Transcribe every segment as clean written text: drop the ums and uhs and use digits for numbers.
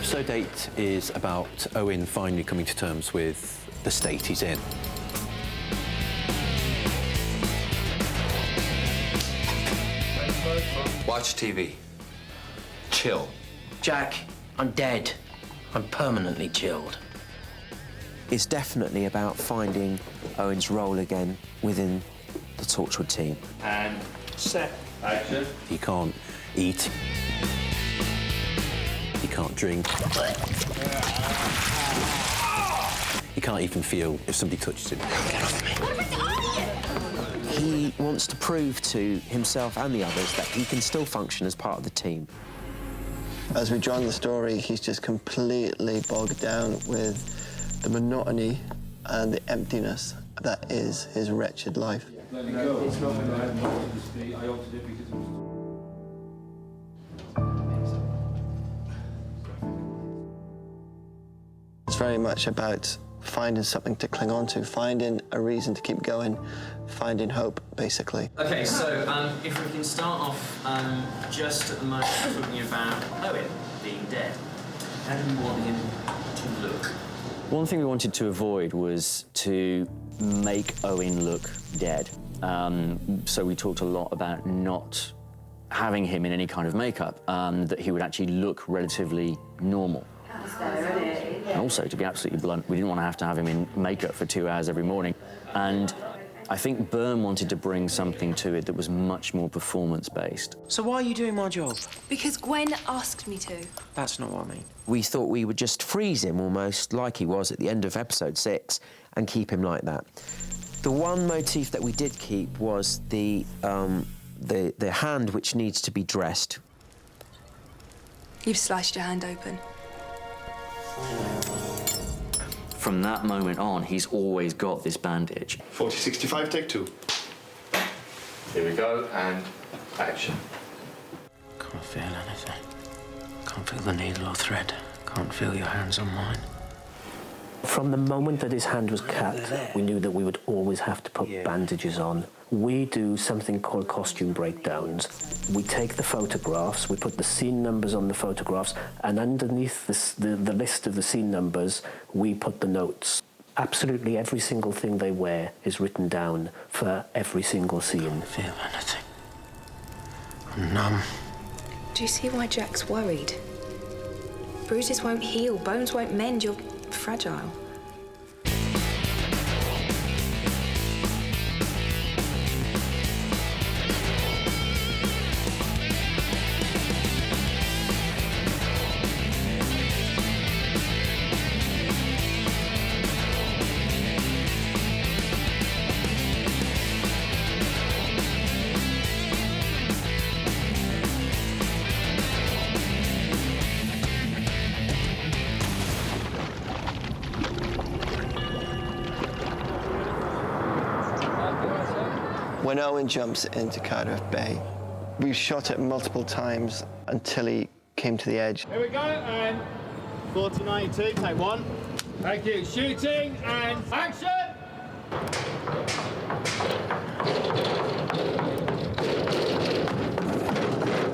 Episode 8 is about Owen finally coming to terms with the state he's in. Watch TV. Chill. Jack, I'm dead. I'm permanently chilled. It's definitely about finding Owen's role again within the Torchwood team. And set. Action. He can't eat. He can't drink. He can't even feel if somebody touches him. Get off me. He wants to prove to himself and the others that he can still function as part of the team. As we draw on the story, he's just completely bogged down with the monotony and the emptiness that is his wretched life. Let it go. It's not going to happen. I altered it because it was... It's very much about finding something to cling on to, finding a reason to keep going, finding hope, basically. OK, so if we can start off just at the moment talking about Owen being dead. How do we want him to look? One thing we wanted to avoid was to make Owen look dead. So we talked a lot about not having him in any kind of makeup, that he would actually look relatively normal. And also, to be absolutely blunt, we didn't want to have him in makeup for 2 hours every morning. And I think Byrne wanted to bring something to it that was much more performance-based. So why are you doing my job? Because Gwen asked me to. That's not what I mean. We thought we would just freeze him almost like he was at the end of episode 6 and keep him like that. The one motif that we did keep was the hand which needs to be dressed. You've sliced your hand open. From that moment on, he's always got this bandage. 40-65, take 2. Here we go, and action. Can't feel anything. Can't feel the needle or thread. Can't feel your hands on mine. From the moment that his hand was cut, we knew that we would always have to put bandages on. We do something called costume breakdowns. We take the photographs, we put the scene numbers on the photographs, and underneath the list of the scene numbers, we put the notes. Absolutely every single thing they wear is written down for every single scene. Can't feel anything. I'm numb. Do you see why Jack's worried? Bruises won't heal, bones won't mend, you're fragile. When Owen jumps into Cardiff Bay, we shot it multiple times until he came to the edge. Here we go, and 40-92, take 1. Thank you. Shooting, and action!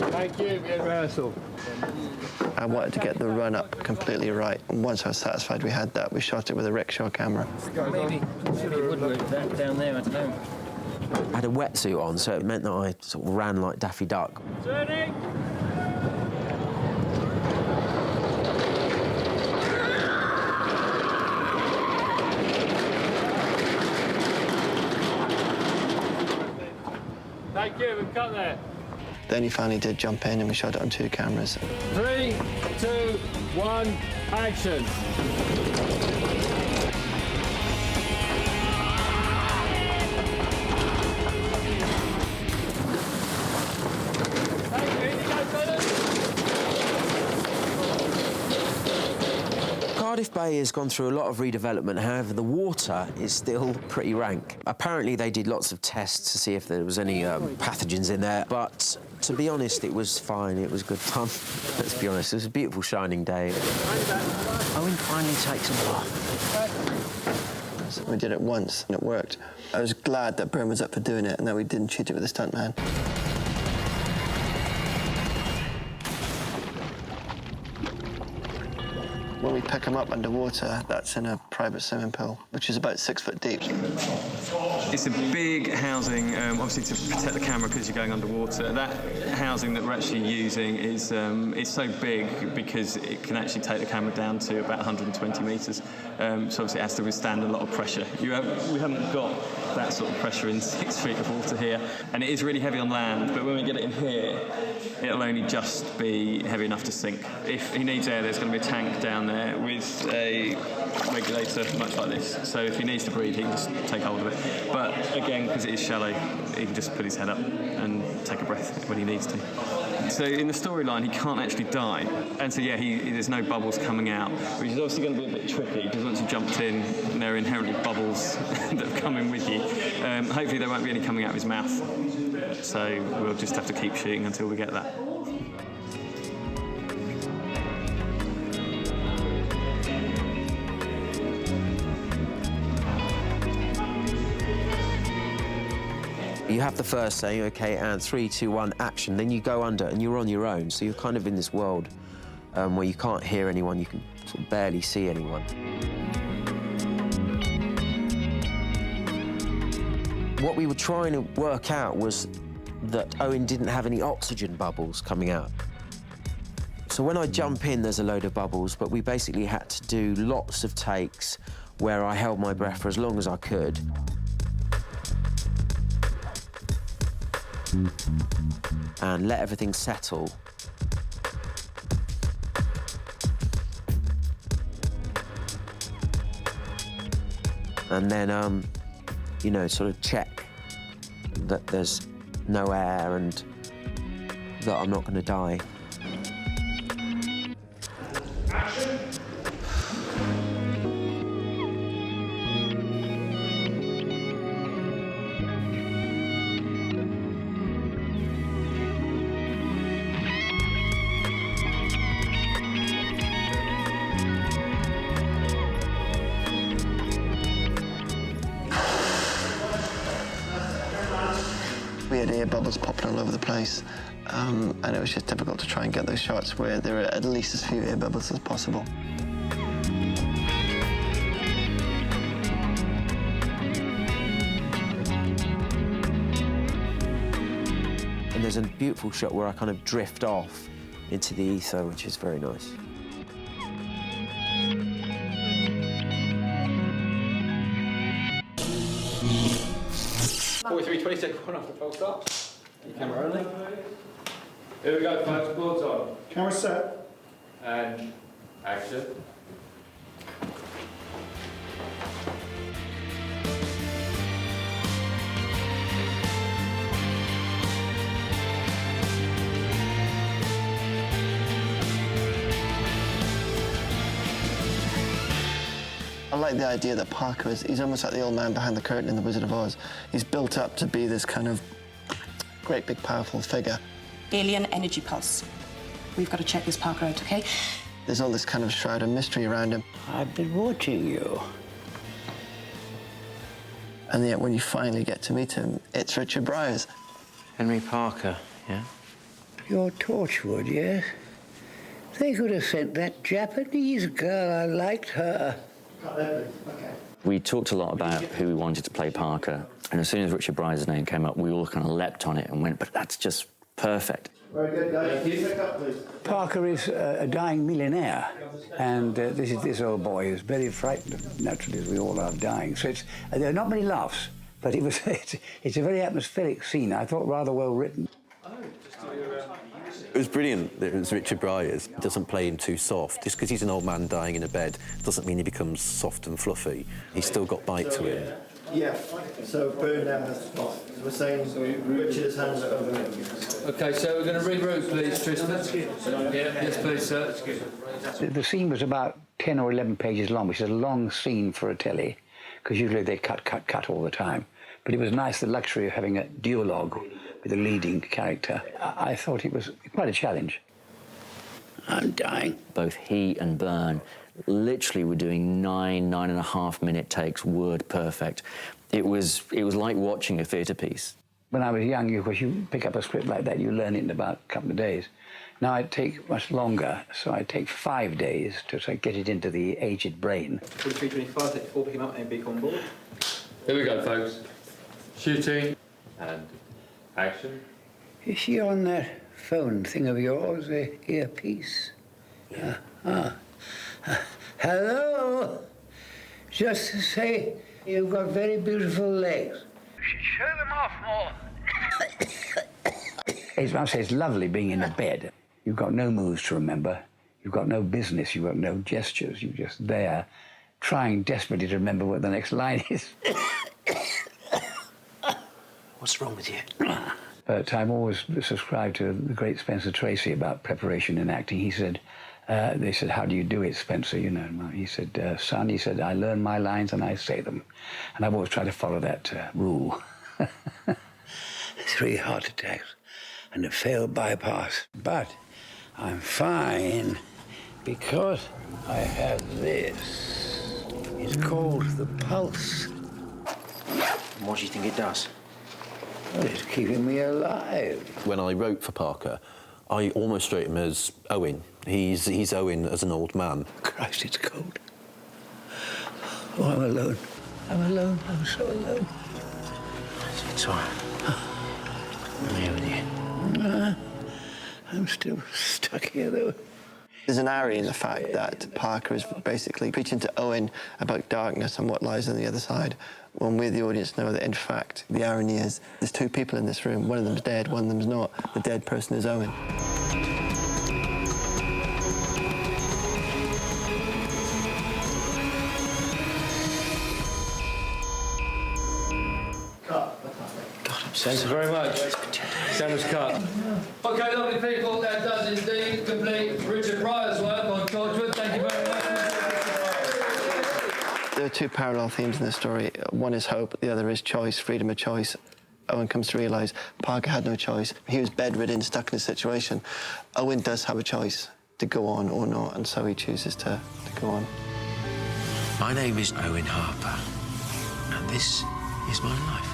Thank you, good rehearsal. I wanted to get the run-up completely right. And once I was satisfied we had that, we shot it with a rickshaw camera. Maybe it would work that down there, I don't know. I had a wetsuit on, so it meant that I sort of ran like Daffy Duck. Turning! Thank you, we've cut there. Then he finally did jump in and we shot it on 2 cameras. 3, 2, 1, action! Cardiff Bay has gone through a lot of redevelopment, however, the water is still pretty rank. Apparently, they did lots of tests to see if there was any pathogens in there, but to be honest, it was fine. It was good fun. Let's be honest, it was a beautiful, shining day. Owen finally takes a bath. So we did it once and it worked. I was glad that Byrne was up for doing it and that we didn't shoot it with a stuntman. when we pick him up underwater, that's in a private swimming pool, which is about 6 foot deep. It's a big housing, obviously to protect the camera because you're going underwater. That housing that we're actually using is so big because it can actually take the camera down to about 120 metres. So obviously it has to withstand a lot of pressure. We haven't got that sort of pressure in 6 feet of water here, and it is really heavy on land, but when we get it in here, it'll only just be heavy enough to sink. If he needs air, there's going to be a tank down there with a regulator, much like this. So if he needs to breathe, he can just take hold of it. But again, because it is shallow, he can just put his head up and take a breath when he needs to. So in the storyline, he can't actually die. And so, yeah, there's no bubbles coming out, which is obviously going to be a bit tricky, because once you've jumped in, there are inherently bubbles that have come in with you. Hopefully there won't be any coming out of his mouth. So we'll just have to keep shooting until we get that. You have the first saying, OK, and 3, 2, 1, action. Then you go under and you're on your own. So you're kind of in this world where you can't hear anyone, you can sort of barely see anyone. What we were trying to work out was that Owen didn't have any oxygen bubbles coming out. So when I jump in, there's a load of bubbles, but we basically had to do lots of takes where I held my breath for as long as I could. And let everything settle. And then, you know, sort of check that there's no air and that I'm not going to die. Action! We had air bubbles popping all over the place, and it was just difficult to try and get those shots where there were at least as few air bubbles as possible. And there's a beautiful shot where I kind of drift off into the ether, which is very nice. Three, 20 seconds, one after full stop. Your camera only. Here we go, folks, boards on. Camera set. And action. I like the idea that Parker he's almost like the old man behind the curtain in The Wizard of Oz. He's built up to be this kind of great big powerful figure. Alien energy pulse. We've got to check this Parker out, OK? There's all this kind of shroud of mystery around him. I've been watching you. And yet when you finally get to meet him, it's Richard Briers. Henry Parker, yeah? You're Torchwood, yes? They could have sent that Japanese girl. I liked her. We talked a lot about who we wanted to play Parker, and as soon as Richard Briers' name came up, we all kind of leapt on it and went, but that's just perfect. Very good, guys. Pick up, please. Parker is a dying millionaire, and this old boy is very frightened, naturally, as we all are, dying. So there are not many laughs, but it's a very atmospheric scene. I thought rather well written. It was brilliant that it was Richard Briers. He doesn't play him too soft. Just because he's an old man dying in a bed doesn't mean he becomes soft and fluffy. He's still got bite to him. Yeah, so burn down has to stop. So we're saying Richard's hands are over him. OK, so we're going to regroup, please, Tristan. Yeah, yes, please, sir. The scene was about 10 or 11 pages long, which is a long scene for a telly, because usually they cut all the time. But it was nice, the luxury of having a duologue with a leading character. I thought it was quite a challenge. I'm dying. Both he and Byrne literally were doing 9.5 minute takes, word perfect. It was like watching a theatre piece. When I was young, of course, you pick up a script like that, you learn it in about a couple of days. Now it'd take much longer, so I'd take 5 days to sort of get it into the aged brain. 4325, 34, picking up, and beak on board. Here we go, folks. Shooting and action. Is she on that phone thing of yours, the earpiece? Yeah. Hello? Just to say, you've got very beautiful legs. You should show them off more. It's, I say it's lovely being in a bed. You've got no moves to remember. You've got no business. You've got no gestures. You're just there, trying desperately to remember what the next line is. What's wrong with you? But I'm always subscribed to the great Spencer Tracy about preparation in acting. He said, they said, how do you do it, Spencer? You know, he said, son, he said, I learn my lines and I say them. And I've always tried to follow that rule. 3 heart attacks and a failed bypass. But I'm fine because I have this. It's called the pulse. And what do you think it does? Well, it's keeping me alive. When I wrote for Parker, I almost wrote him as Owen. He's Owen as an old man. Christ, it's cold. Oh, I'm alone. I'm alone. I'm so alone. It's all right. I'm here with you. I'm still stuck here, though. There's an irony in the fact that Parker is basically preaching to Owen about darkness and what lies on the other side, when we, the audience, know that, in fact, the irony is there's 2 people in this room. One of them's dead, one of them's not. The dead person is Owen. Thanks very much. Sounds cut. Okay, lovely people, that does indeed complete Richard Pryor's work on Torchwood. Thank you very much. There are 2 parallel themes in this story. One is hope, the other is choice, freedom of choice. Owen comes to realise Parker had no choice. He was bedridden, stuck in a situation. Owen does have a choice to go on or not, and so he chooses to go on. My name is Owen Harper, and this is my life.